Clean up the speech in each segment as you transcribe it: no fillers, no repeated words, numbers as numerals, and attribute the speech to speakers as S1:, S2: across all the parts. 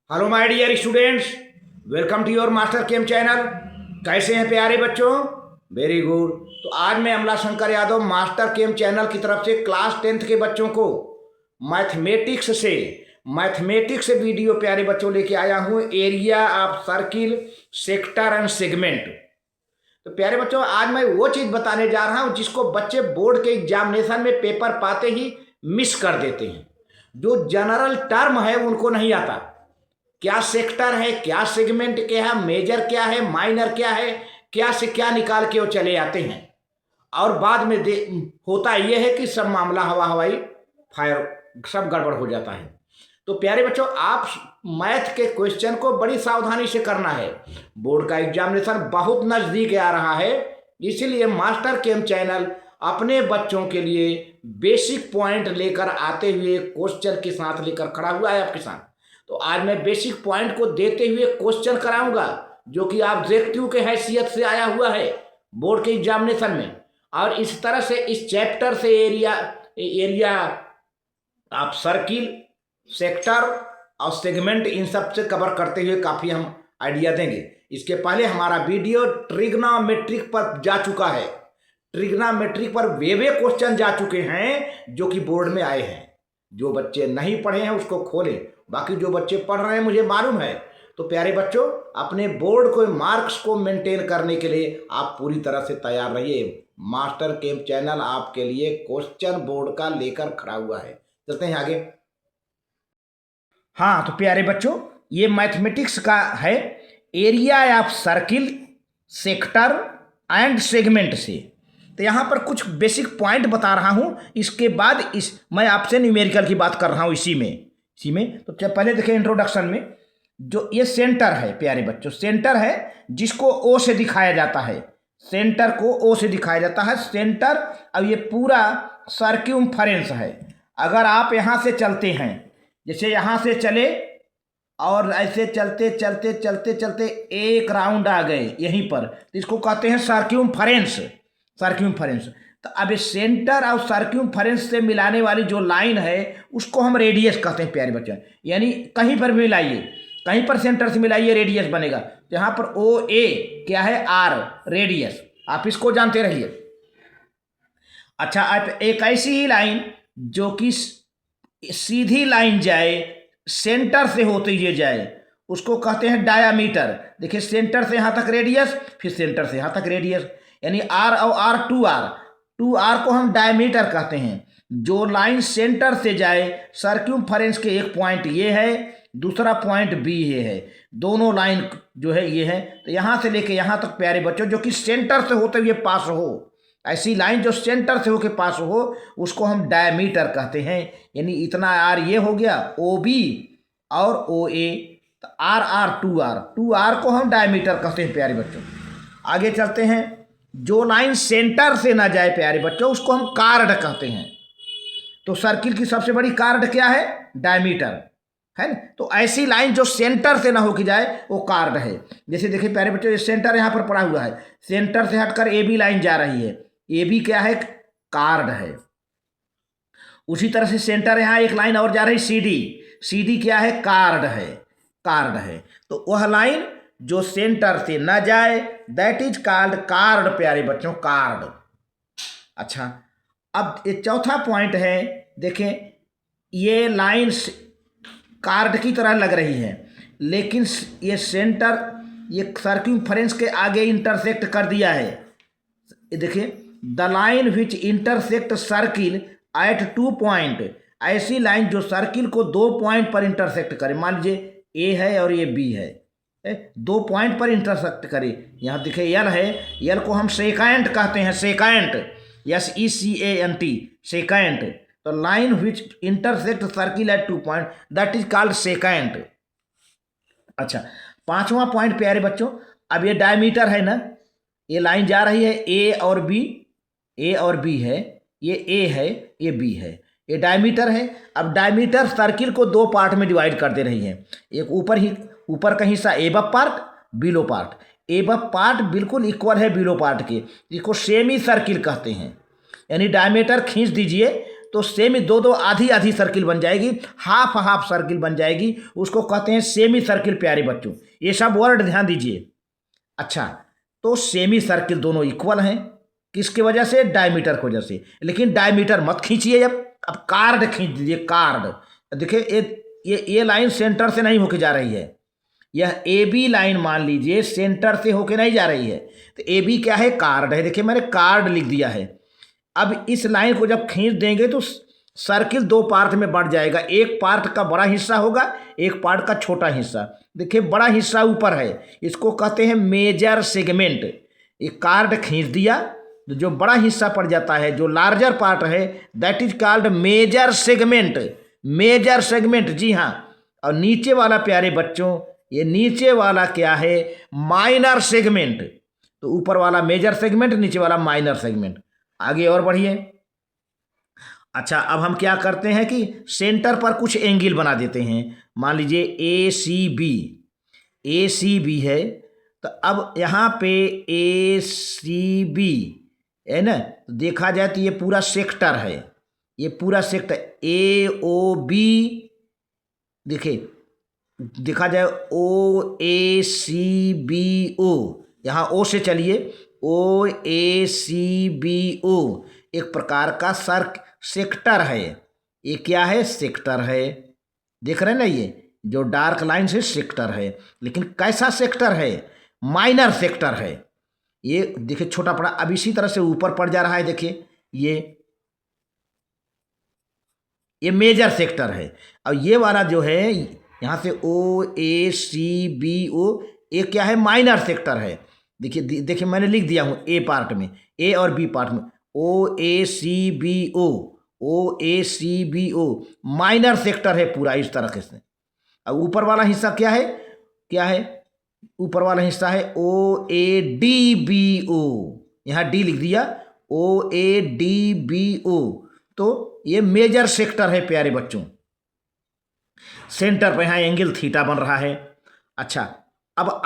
S1: Hello my dear students, welcome to your master chem channel. कैसे हैं प्यारे बच्चों? Very good. तो आज मैं Amla Shankar Yadav master chem channel की तरफ से क्लास 10th के बच्चों को मैथमेटिक्स से वीडियो प्यारे बच्चों लेके आया हूँ। Area of circle, sector and segment. तो प्यारे बच्चों, आज मैं वो चीज़ बताने जा रहा हूँ जिसको बच्चे बोर्ड के एग्जामिनेशन में पेपर पाते ही मिस कर देते हैं। जो जनरल टर्म है उनको नहीं आता। क्या सेक्टर है, क्या सेगमेंट क्या है, मेजर क्या है, माइनर क्या है, क्या से क्या निकाल के वो चले आते हैं। और बाद में होता यह है कि सब मामला हवा हवाई फायर सब गड़बड़ हो जाता है। तो प्यारे बच्चों, आप मैथ के क्वेश्चन को बड़ी सावधानी से करना है। बोर्ड का एग्जामिनेशन बहुत नज़दीक आ रहा है, इसीलिए मास्टर केम चैनल अपने बच्चों के लिए बेसिक पॉइंट लेकर आते हुए क्वेश्चन के साथ लेकर खड़ा हुआ है आपके साथ। तो आज मैं बेसिक पॉइंट को देते हुए क्वेश्चन कराऊंगा जो कि ऑब्जेक्टिव के हैसियत से आया हुआ है बोर्ड के एग्जामिनेशन में। और इस तरह से इस चैप्टर से एरिया आप सर्किल, सेक्टर और सेगमेंट इन सब से कवर करते हुए काफ़ी हम आइडिया देंगे। इसके पहले हमारा वीडियो ट्रिग्नोमेट्रिक पर जा चुका है। ट्रिग्नोमेट्रिक पर वे क्वेश्चन जा चुके हैं जो कि बोर्ड में आए हैं। जो बच्चे नहीं पढ़े हैं उसको खोलें, बाकी जो बच्चे पढ़ रहे हैं मुझे मालूम है। तो प्यारे बच्चों, अपने बोर्ड को मार्क्स को मेंटेन करने के लिए आप पूरी तरह से तैयार रहिए। मास्टर केम चैनल आपके लिए क्वेश्चन बोर्ड का लेकर खड़ा हुआ है। चलते हैं आगे। हाँ, तो प्यारे बच्चों, ये मैथमेटिक्स का है area of circle, sector and segment से। तो यहाँ पर कुछ बेसिक पॉइंट बता रहा हूँ, इसके बाद मैं आपसे न्यूमेरिकल की बात कर रहा हूँ इसी में। तो पहले देखिए इंट्रोडक्शन में, जो ये सेंटर है प्यारे बच्चों, सेंटर है जिसको ओ से दिखाया जाता है। सेंटर को ओ से दिखाया जाता है सेंटर। अब ये पूरा सर्क्यूमफरेंस है। अगर आप यहाँ से चलते हैं, जैसे यहाँ से चले और ऐसे चलते चलते चलते चलते एक राउंड आ गए यहीं पर, तो इसको कहते हैं सर्क्यूमफरेंस। तो अब सेंटर और सर्क्यूमफरेंस से मिलाने वाली जो लाइन है उसको हम रेडियस कहते हैं प्यारे बच्चे। यानी कहीं पर मिलाइए, कहीं पर सेंटर से मिलाइए रेडियस बनेगा। तो यहाँ पर ओ ए क्या है, आर रेडियस। आप इसको जानते रहिए। अच्छा, आप एक ऐसी ही लाइन जो कि सीधी लाइन जाए, सेंटर से होते हुए जाए, उसको कहते हैं डायामीटर। देखिए, सेंटर से यहाँ तक रेडियस, फिर सेंटर से यहाँ तक रेडियस, यानी आर और आर, 2r को हम डायमीटर कहते हैं। जो लाइन सेंटर से जाए, सर्क्यूमफरेंस के एक पॉइंट ये है, दूसरा पॉइंट बी ये है, दोनों लाइन जो है ये है। तो यहाँ से लेके यहाँ तक प्यारे बच्चों, जो कि सेंटर से होते हुए पास हो, ऐसी लाइन जो सेंटर से होके पास हो, उसको हम डायमीटर कहते हैं। यानी इतना आर ये हो गया ओ बी और ओ ए, तो आर 2r को हम डायमीटर कहते हैं प्यारे बच्चों। आगे चलते हैं। जो लाइन सेंटर से ना जाए प्यारे बच्चों, उसको हम कार्ड कहते हैं। तो सर्किल की सबसे बड़ी कार्ड क्या है, डायमीटर है ना। तो ऐसी लाइन जो सेंटर से ना होके जाए वो कार्ड है। जैसे देखिए प्यारे बच्चों, ये सेंटर यहाँ पर पड़ा हुआ है, सेंटर से हटकर ए बी लाइन जा रही है, ए बी क्या है, कार्ड है। उसी तरह से सेंटर यहाँ एक लाइन और जा रही सी डी क्या है, कार्ड है। तो वह लाइन जो सेंटर से न जाए, दैट इज कॉल्ड कार्ड प्यारे बच्चों, कार्ड। अच्छा, अब ये चौथा पॉइंट है। देखें, ये लाइन कार्ड की तरह लग रही है, लेकिन ये सेंटर ये सर्क्यूमफरेंस के आगे इंटरसेक्ट कर दिया है। देखिए, the line which intersect circle eight 2 point, ऐसी लाइन जो सर्किल को 2 पॉइंट पर इंटरसेक्ट करे। मान लीजिए ए है और ये बी है, 2 पॉइंट पर इंटरसेक्ट करे। यहाँ देखिए यल है, यल को हम सेकेंट कहते हैं, सेकेंट, SECANT, सेकेंट। तो line which intersect circle eight 2 point, that is called secant. अच्छा, पांचवा पॉइंट प्यारे बच्चों, अब ये डायमीटर है ना, ये लाइन जा रही है ए और बी है, ये ए है, ये बी है, ये डायमीटर है। अब डायमीटर सर्किल को 2 पार्ट में डिवाइड कर दे रही है। एक ऊपर का हिस्सा above part, below part. Above part बिल्कुल इक्वल है बिलो पार्ट के, इसको सेमी सर्किल कहते हैं। यानी डायमीटर खींच दीजिए तो सेमी दो दो आधी आधी सर्किल बन जाएगी, हाफ हाफ सर्किल बन जाएगी, उसको कहते हैं सेमी सर्किल प्यारे बच्चों। ये सब वर्ड ध्यान दीजिए। अच्छा, तो सेमी सर्किल दोनों इक्वल हैं, किसकी वजह से? डायमीटर की वजह से। लेकिन डायमीटर मत खींचिए, अब कार्ड खींच दीजिए। कार्ड देखिए, ये लाइन सेंटर से नहीं होके जा रही है, यह ए बी लाइन मान लीजिए सेंटर से होके नहीं जा रही है। तो ए बी क्या है? कार्ड है। देखिए मैंने कार्ड लिख दिया है। अब इस लाइन को जब खींच देंगे तो सर्किल दो पार्ट में बढ़ जाएगा, एक पार्ट का बड़ा हिस्सा होगा, एक पार्ट का छोटा हिस्सा। देखिए बड़ा हिस्सा ऊपर है, इसको कहते हैं मेजर सेगमेंट। ये कार्ड खींच दिया तो जो बड़ा हिस्सा पड़ जाता है, जो लार्जर पार्ट है, that is called major segment. Major segment, जी हाँ। और नीचे वाला प्यारे बच्चों, ये नीचे वाला क्या है? Minor segment. तो ऊपर वाला मेजर सेगमेंट, नीचे वाला माइनर सेगमेंट। आगे और बढ़िए। अच्छा, अब हम क्या करते हैं कि सेंटर पर कुछ एंगल बना देते हैं। मान लीजिए ए सी बी है, तो अब यहाँ पे ए सी बी है ना, तो देखा जाए तो ये पूरा सेक्टर है, ये पूरा सेक्टर ए ओ बी। देखिए देखा जाए ओ ए सी बी ओ, यहाँ ओ से चलिए, ओ ए सी बी ओ एक प्रकार का सेक्टर है। ये क्या है? सेक्टर है। देख रहे हैं ना, ये जो डार्क लाइन से सेक्टर है। लेकिन कैसा सेक्टर है? माइनर सेक्टर है। ये देखिए छोटा पड़ा, अब इसी तरह से ऊपर पड़ जा रहा है। देखिए ये मेजर सेक्टर है। और ये वाला जो है यहाँ से ओ ए सी बी ओ, ये क्या है? माइनर सेक्टर है। देखिए मैंने लिख दिया हूँ ए पार्ट में, ए और बी पार्ट में, O A C B O, O A C B O minor sector है पूरा इस तरह से। अब ऊपर वाला हिस्सा क्या है? ऊपर वाला हिस्सा है ओ ए डी बी ओ, यहाँ डी लिख दिया, ओ ए डी बी ओ। तो ये मेजर सेक्टर है प्यारे बच्चों। सेंटर पर यहाँ एंगल थीटा बन रहा है। अच्छा, अब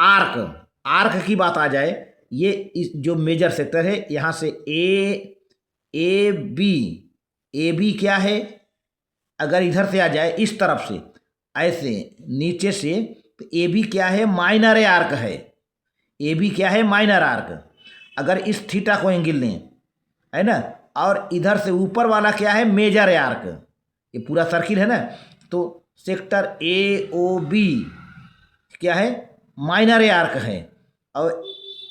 S1: आर्क की बात आ जाए, ये जो मेजर सेक्टर है, यहाँ से ए बी क्या है? अगर इधर से आ जाए इस तरफ से, ऐसे नीचे से, तो ए बी क्या है? माइनर आर्क है। ए बी क्या है? Minor arc. अगर इस थीटा को एंगल लें, है ना, और इधर से ऊपर वाला क्या है? Major arc. ये पूरा सर्किल है ना, तो सेक्टर ए ओ बी क्या है? माइनर आर्क है। और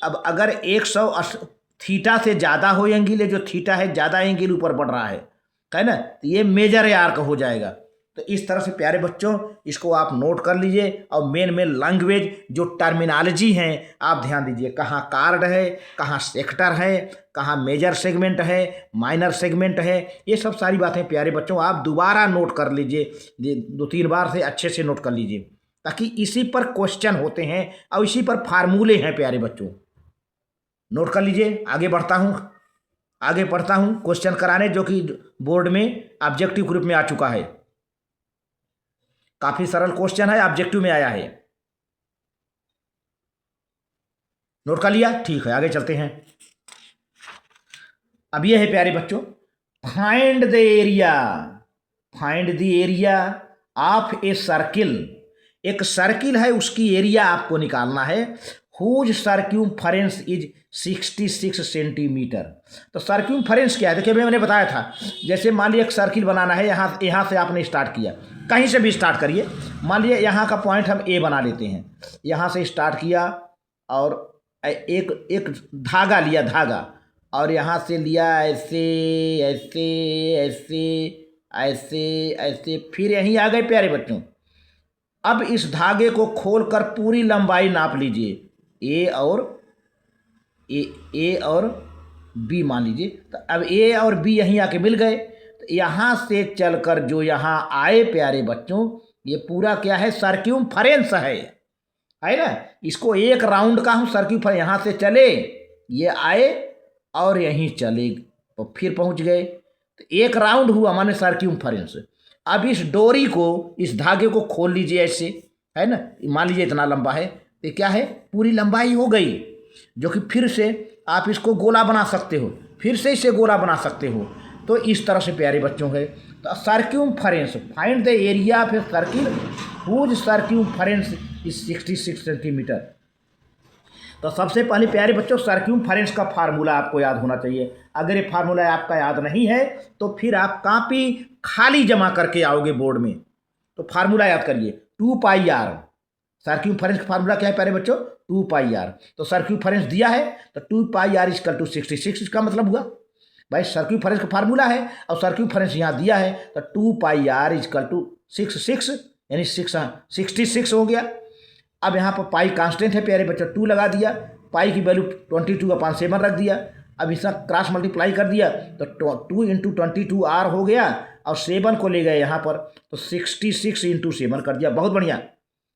S1: अब अगर 180 थीटा से ज़्यादा हो एंगल, जो थीटा है ज़्यादा एंगल ऊपर बढ़ रहा है ना, तो ये मेजर आर्क हो जाएगा। तो इस तरह से प्यारे बच्चों इसको आप नोट कर लीजिए। और मेन लैंग्वेज जो टर्मिनोलॉजी हैं आप ध्यान दीजिए, कहाँ कार्ड है, कहाँ सेक्टर है, कहाँ मेजर सेगमेंट है, माइनर सेगमेंट है। ये सब सारी बातें प्यारे बच्चों आप दोबारा नोट कर लीजिए, 2-3 बार से अच्छे से नोट कर लीजिए, ताकि इसी पर क्वेश्चन होते हैं और इसी पर फार्मूले हैं प्यारे बच्चों। नोट कर लीजिए। आगे पढ़ता हूँ क्वेश्चन कराने, जो कि बोर्ड में ऑब्जेक्टिव ग्रुप में आ चुका है। काफी सरल क्वेश्चन है, ऑब्जेक्टिव में आया है। नोट कर लिया? ठीक है, आगे चलते हैं। अब ये है प्यारे बच्चों, find the area of a circle. एक सर्किल है, उसकी एरिया आपको निकालना है। Whose circumference is 66 centimetre. तो सर्क्यूमफरेंस क्या है? देखिए मैंने बताया था, जैसे मान लिए एक सर्किल बनाना है, यहाँ से आपने स्टार्ट किया, कहीं से भी स्टार्ट करिए। मान लीजिए यहाँ का पॉइंट हम ए बना लेते हैं, यहाँ से स्टार्ट किया और एक धागा लिया, और यहाँ से लिया ऐसे ऐसे ऐसे ऐसे ऐसे, फिर यहीं आ गए प्यारे बच्चों। अब इस धागे को खोलकर पूरी लंबाई नाप लीजिए, ए और बी मान लीजिए। तो अब ए और बी यहीं आके मिल गए। तो यहाँ से चलकर जो यहाँ आए प्यारे बच्चों, ये पूरा क्या है? सर्क्यूमफरेंस है ना। इसको एक राउंड का हम सर्क्यूमफरेंस, यहाँ से चले, ये आए और यहीं चले, तो फिर पहुँच गए। तो एक राउंड हुआ माने सर्क्यूमफरेंस। अब इस डोरी को, इस धागे को खोल लीजिए ऐसे, है ना, मान लीजिए इतना लंबा है, तो क्या है? पूरी लंबाई हो गई, जो कि फिर से आप इसको गोला बना सकते हो, फिर से इसे गोला बना सकते हो। तो इस तरह से प्यारे बच्चों है। तो circumference, find the area of a circle whose circumference is 66 centimetre. तो सबसे पहले प्यारे बच्चों सर्क्यूमफरेंस का फार्मूला आपको याद होना चाहिए। अगर ये फार्मूला आपका याद नहीं है तो फिर आप कॉपी खाली जमा करके आओगे बोर्ड में। तो फार्मूला याद करिए 2πr। सर्क्यूमफरेंस का फार्मूला क्या है प्यारे बच्चों? 2πr। तो सर्क्यूमफरेंस दिया है तो 2πr इक्वल टू 66। इसका मतलब हुआ भाई सर्क्यूमफरेंस का फार्मूला है और सर्क्यूमफरेंस यहाँ दिया है तो 2πr इक्वल टू 66 यानी 66 हो गया। अब यहाँ पर पाई कांस्टेंट है प्यारे बच्चों, 2 लगा दिया, पाई की वैल्यू 22/7 रख दिया। अब इसका क्रॉस मल्टीप्लाई कर दिया तो 2 × 22r हो गया और 7 को ले गए यहाँ पर तो 66 × 7 कर दिया। बहुत बढ़िया।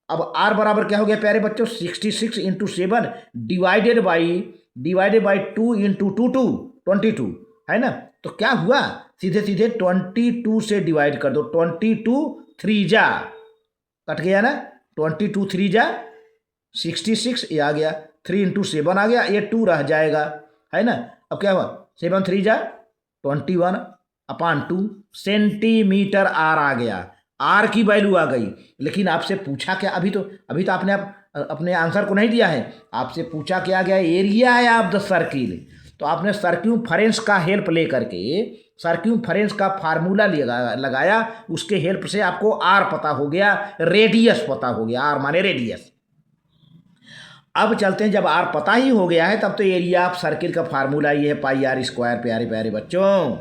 S1: अब r बराबर क्या हो गया प्यारे बच्चों? 66 × 7 डिवाइडेड बाई 2 × 2 22 है ना। तो क्या हुआ? सीधे सीधे 22 से डिवाइड कर दो, 22 3 जा कट गया ना, 22 3 जा 66 ये आ गया, 3 × 7 आ गया, ये 2 रह जाएगा है ना। अब क्या हुआ? 7 3 जा 21/2 सेंटीमीटर आर आ गया। आर की वैल्यू आ गई। लेकिन आपसे पूछा क्या? अभी तो आपने अपने आंसर को नहीं दिया है। आपसे पूछा क्या गया? Area of the circle. तो आपने सर्क्यूमफरेंस का हेल्प ले करके सर्क्यूमफरेंस का फार्मूला लगाया, उसके हेल्प से आपको आर पता हो गया, रेडियस पता हो गया। आर माने रेडियस। अब चलते हैं, जब आर पता ही हो गया है तब तो एरिया ऑफ सर्किल का फार्मूला ये है πr²। प्यारे प्यारे बच्चों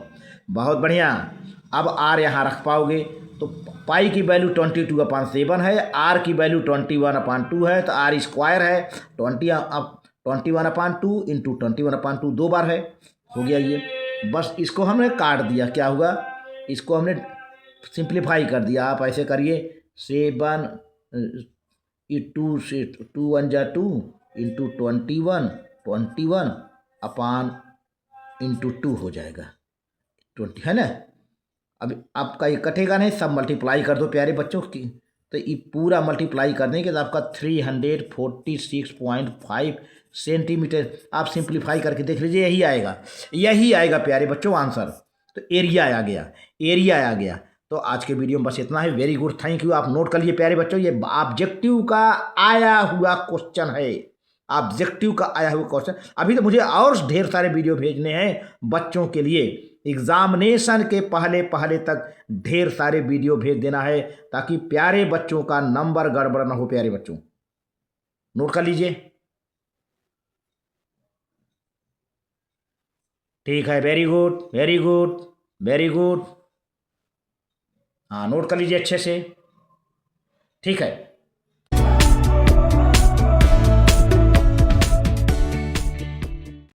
S1: बहुत बढ़िया। अब आर यहाँ रख पाओगे तो पाई की वैल्यू 22/7 है, आर की वैल्यू 21/2 है, तो आर स्क्वायर है 21/2 इंटू 21/2 2 बार है, हो गया ये। बस इसको हमने काट दिया, क्या हुआ? इसको हमने सिंप्लीफाई कर दिया। आप ऐसे करिए 7 2 से 2 1 जा 2 इंटू 21 अपान इंटू 2 हो जाएगा 20 है ना। अब आपका ये कटेगा नहीं, सब मल्टीप्लाई कर दो प्यारे बच्चों की। तो ये पूरा मल्टीप्लाई करने के बाद आपका 346.5 सेंटीमीटर। आप सिंप्लीफाई करके देख लीजिए, यही आएगा प्यारे बच्चों आंसर। तो एरिया आ गया। तो आज के वीडियो में बस इतना है। Very good, thank you. आप नोट कर लीजिए प्यारे बच्चों, ये ऑब्जेक्टिव का आया हुआ क्वेश्चन है। ऑब्जेक्टिव का आया हुआ क्वेश्चन। अभी तो मुझे और ढेर सारे वीडियो भेजने हैं बच्चों के लिए। एग्जामिनेशन के पहले तक ढेर सारे वीडियो भेज देना है ताकि प्यारे बच्चों का नंबर गड़बड़ ना हो। प्यारे बच्चों नोट कर लीजिए, ठीक है। Very good. हाँ नोट कर लीजिए अच्छे से, ठीक है।